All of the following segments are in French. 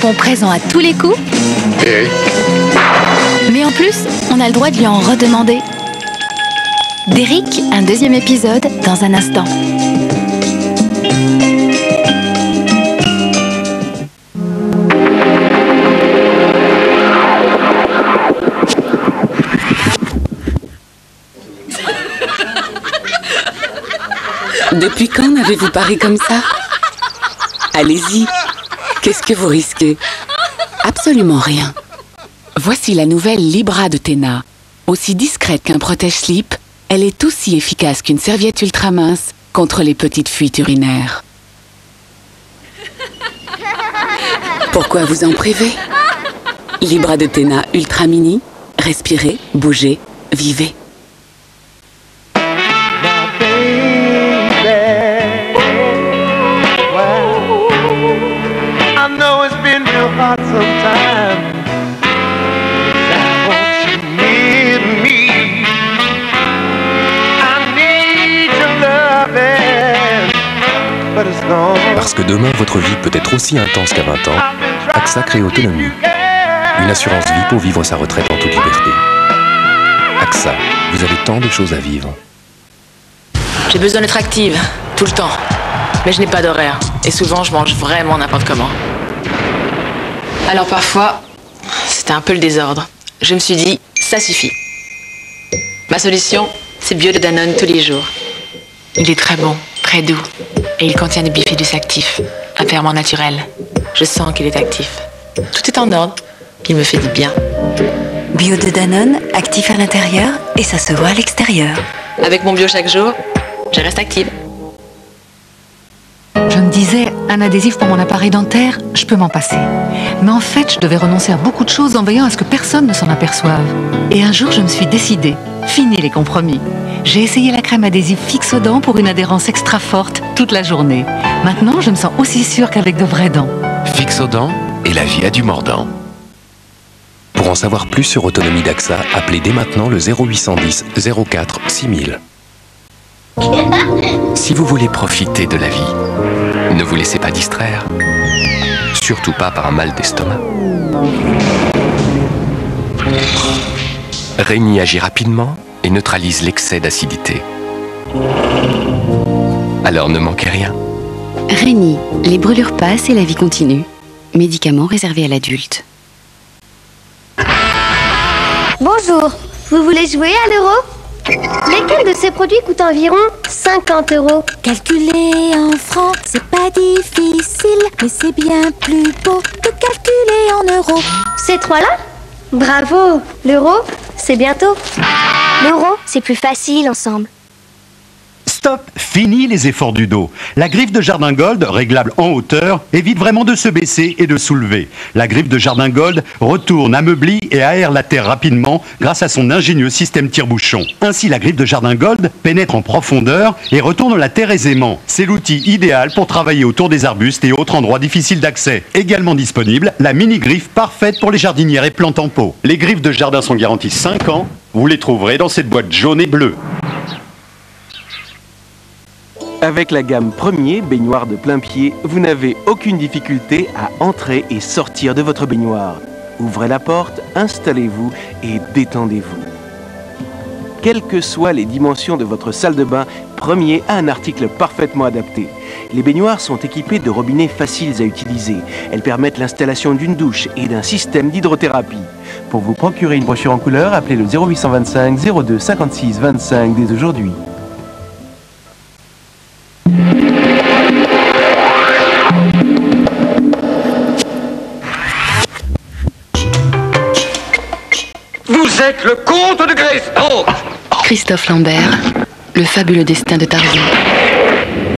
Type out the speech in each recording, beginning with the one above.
répond présent à tous les coups. Et Mais en plus, on a le droit de lui en redemander. Derrick, un deuxième épisode dans un instant. Depuis quand n'avez-vous paré comme ça? Allez-y. Qu'est-ce que vous risquez? Absolument rien. Voici la nouvelle Libra de Téna. Aussi discrète qu'un protège-slip, elle est aussi efficace qu'une serviette ultra mince contre les petites fuites urinaires. Pourquoi vous en priver? Libra de Téna Ultra Mini. Respirez, bougez, vivez. Parce que demain, votre vie peut être aussi intense qu'à 20 ans, AXA crée Autonomie. Une assurance vie pour vivre sa retraite en toute liberté. AXA, vous avez tant de choses à vivre. J'ai besoin d'être active, tout le temps. Mais je n'ai pas d'horaire. Et souvent, je mange vraiment n'importe comment. Alors parfois, c'était un peu le désordre. Je me suis dit, ça suffit. Ma solution, c'est Bio de Danone tous les jours. Il est très bon, très doux. Et il contient des bifidus actifs, un ferment naturel. Je sens qu'il est actif. Tout est en ordre. Il me fait du bien. Bio de Danone, actif à l'intérieur et ça se voit à l'extérieur. Avec mon bio chaque jour, je reste active. Je me disais, un adhésif pour mon appareil dentaire, je peux m'en passer. Mais en fait, je devais renoncer à beaucoup de choses en veillant à ce que personne ne s'en aperçoive. Et un jour, je me suis décidée. Fini les compromis. J'ai essayé la crème adhésive Fixodent pour une adhérence extra forte toute la journée. Maintenant, je me sens aussi sûre qu'avec de vraies dents. Fixodent et la vie a du mordant. Pour en savoir plus sur Autonomie d'AXA, appelez dès maintenant le 0810 04 6000. Si vous voulez profiter de la vie, ne vous laissez pas distraire. Surtout pas par un mal d'estomac. Réni agit rapidement et neutralise l'excès d'acidité. Alors ne manquez rien. Réni, les brûlures passent et la vie continue. Médicament réservé à l'adulte. Bonjour, vous voulez jouer à l'euro? Lesquels de ces produits coûtent environ 50 €? Calculer en francs, c'est pas difficile, mais c'est bien plus beau de calculer en euros. Ces trois-là? Bravo! L'euro, c'est bientôt. L'euro, c'est plus facile ensemble. Stop! Fini les efforts du dos. La griffe de Jardin Gold, réglable en hauteur, évite vraiment de se baisser et de soulever. La griffe de Jardin Gold retourne, ameublit et aère la terre rapidement grâce à son ingénieux système tire-bouchon. Ainsi, la griffe de Jardin Gold pénètre en profondeur et retourne la terre aisément. C'est l'outil idéal pour travailler autour des arbustes et autres endroits difficiles d'accès. Également disponible, la mini-griffe parfaite pour les jardinières et plantes en pot. Les griffes de jardin sont garanties 5 ans. Vous les trouverez dans cette boîte jaune et bleue. Avec la gamme Premier, baignoire de plein pied, vous n'avez aucune difficulté à entrer et sortir de votre baignoire. Ouvrez la porte, installez-vous et détendez-vous. Quelles que soient les dimensions de votre salle de bain, Premier a un article parfaitement adapté. Les baignoires sont équipées de robinets faciles à utiliser. Elles permettent l'installation d'une douche et d'un système d'hydrothérapie. Pour vous procurer une brochure en couleur, appelez le 0825 02 56 25 dès aujourd'hui. vous êtes le comte de Greystoke! Christophe Lambert, le fabuleux destin de Tarzan.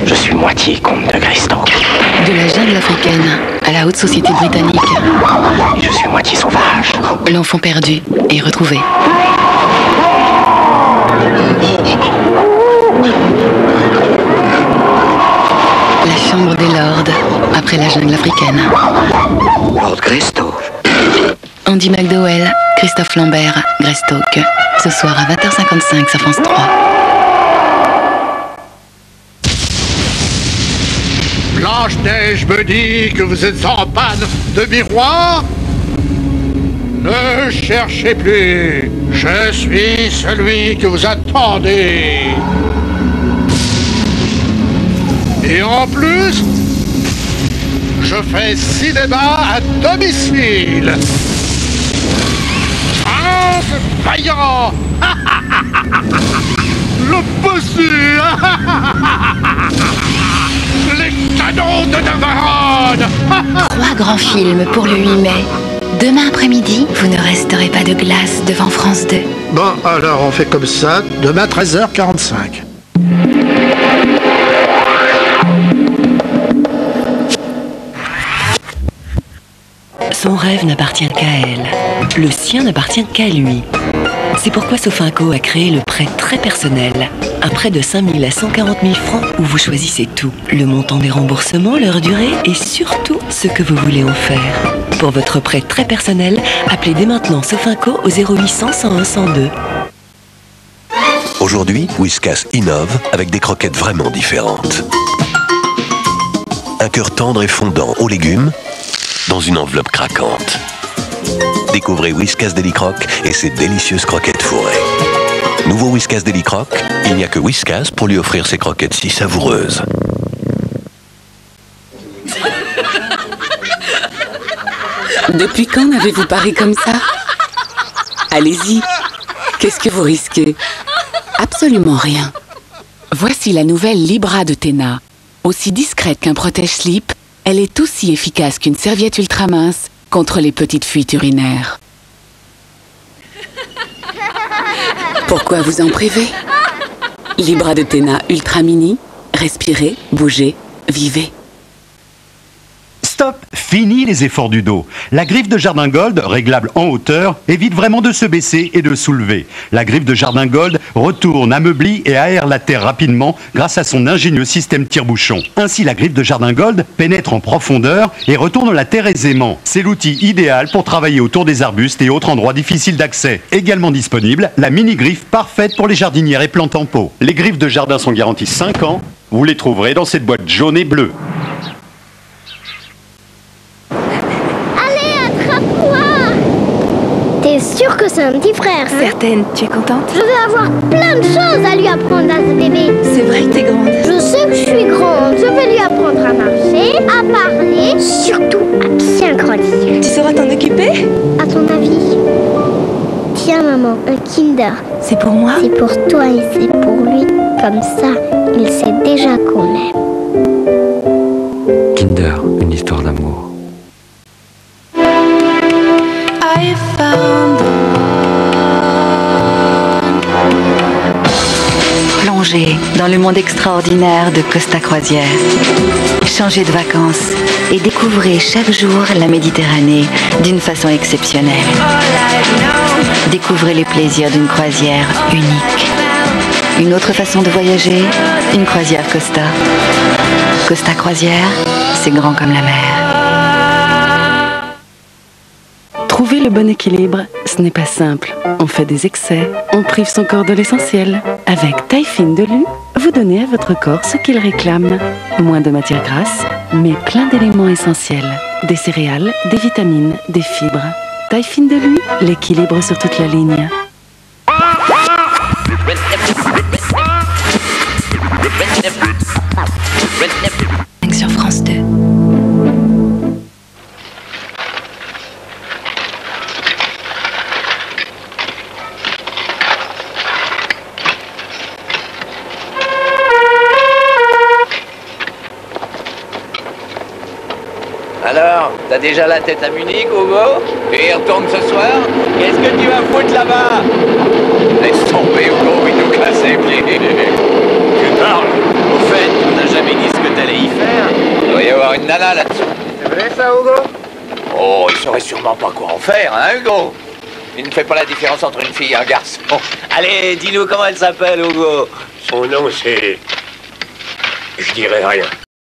Je suis moitié comte de Greystoke. De la jungle africaine à la haute société britannique. Et je suis moitié sauvage. L'enfant perdu et retrouvé. La chambre des lords après la jungle africaine. Lord Greystoke. Andy McDowell, Christophe Lambert, Greystoke. Ce soir à 20h55 sur France 3. Blanche-Neige me dit que vous êtes en panne de miroir. Ne cherchez plus. Je suis celui que vous attendez. Et en plus, je fais cinéma à domicile. France vaillant. Le bossu. Les canons de Navarone. 3 grands films pour le 8 mai. Demain après-midi, vous ne resterez pas de glace devant France 2. Bon, alors on fait comme ça. Demain 13h45. Son rêve n'appartient qu'à elle. Le sien n'appartient qu'à lui. C'est pourquoi Sofinco a créé le prêt très personnel. Un prêt de 5 000 à 140 000 francs où vous choisissez tout. Le montant des remboursements, leur durée et surtout ce que vous voulez en faire. Pour votre prêt très personnel, appelez dès maintenant Sofinco au 0800 101 102. Aujourd'hui, Whiskas innove avec des croquettes vraiment différentes. Un cœur tendre et fondant aux légumes dans une enveloppe craquante. Découvrez Whiskas Deli Croc et ses délicieuses croquettes fourrées. Nouveau Whiskas Deli Croc, il n'y a que Whiskas pour lui offrir ses croquettes si savoureuses. Depuis quand n'avez-vous pari comme ça? Allez-y, qu'est-ce que vous risquez? Absolument rien. Voici la nouvelle Libra de Téna. Aussi discrète qu'un protège-slip, elle est aussi efficace qu'une serviette ultra mince contre les petites fuites urinaires. Pourquoi vous en priver? Libra de Téna Ultra Mini, respirez, bougez, vivez. Stop! Fini les efforts du dos. La griffe de Jardin Gold, réglable en hauteur, évite vraiment de se baisser et de soulever. La griffe de Jardin Gold retourne, ameublit et aère la terre rapidement grâce à son ingénieux système tire-bouchon. Ainsi, la griffe de Jardin Gold pénètre en profondeur et retourne la terre aisément. C'est l'outil idéal pour travailler autour des arbustes et autres endroits difficiles d'accès. Également disponible, la mini-griffe parfaite pour les jardinières et plantes en pot. Les griffes de jardin sont garanties 5 ans. Vous les trouverez dans cette boîte jaune et bleue. T'es sûre que c'est un petit frère, hein? Certaine, tu es contente? Je vais avoir plein de choses à lui apprendre à ce bébé. C'est vrai que t'es grande. Je sais que je suis grande. Je vais lui apprendre à marcher, à parler, surtout à bien grandir. Tu sauras t'en occuper? À ton avis? Tiens maman, un Kinder. C'est pour moi? C'est pour toi et c'est pour lui. Comme ça, il sait déjà qu'on l'aime. Kinder, une histoire d'amour. Plongez dans le monde extraordinaire de Costa Croisière. Changez de vacances et découvrez chaque jour la Méditerranée d'une façon exceptionnelle. Découvrez les plaisirs d'une croisière unique. Une autre façon de voyager, une croisière Costa. Costa Croisière, c'est grand comme la mer. Trouver le bon équilibre, ce n'est pas simple. On fait des excès, on prive son corps de l'essentiel. Avec taille fine de Lu, vous donnez à votre corps ce qu'il réclame. Moins de matières grasses, mais plein d'éléments essentiels. Des céréales, des vitamines, des fibres. Taille fine de Lu, l'équilibre sur toute la ligne. Sur France 2. Alors, t'as déjà la tête à Munich, Hugo? Et il retourne ce soir? Qu'est-ce que tu vas foutre là-bas? Laisse tomber, Hugo, il nous casse les pieds. Tu parles? Au fait, on n'a jamais dit ce que t'allais y faire. Il doit y avoir une nana là-dessous. C'est vrai ça, Hugo? Oh, il saurait sûrement pas quoi en faire, hein, Hugo? Il ne fait pas la différence entre une fille et un garçon. Allez, dis-nous comment elle s'appelle, Hugo. Son nom, c'est... Je dirais rien.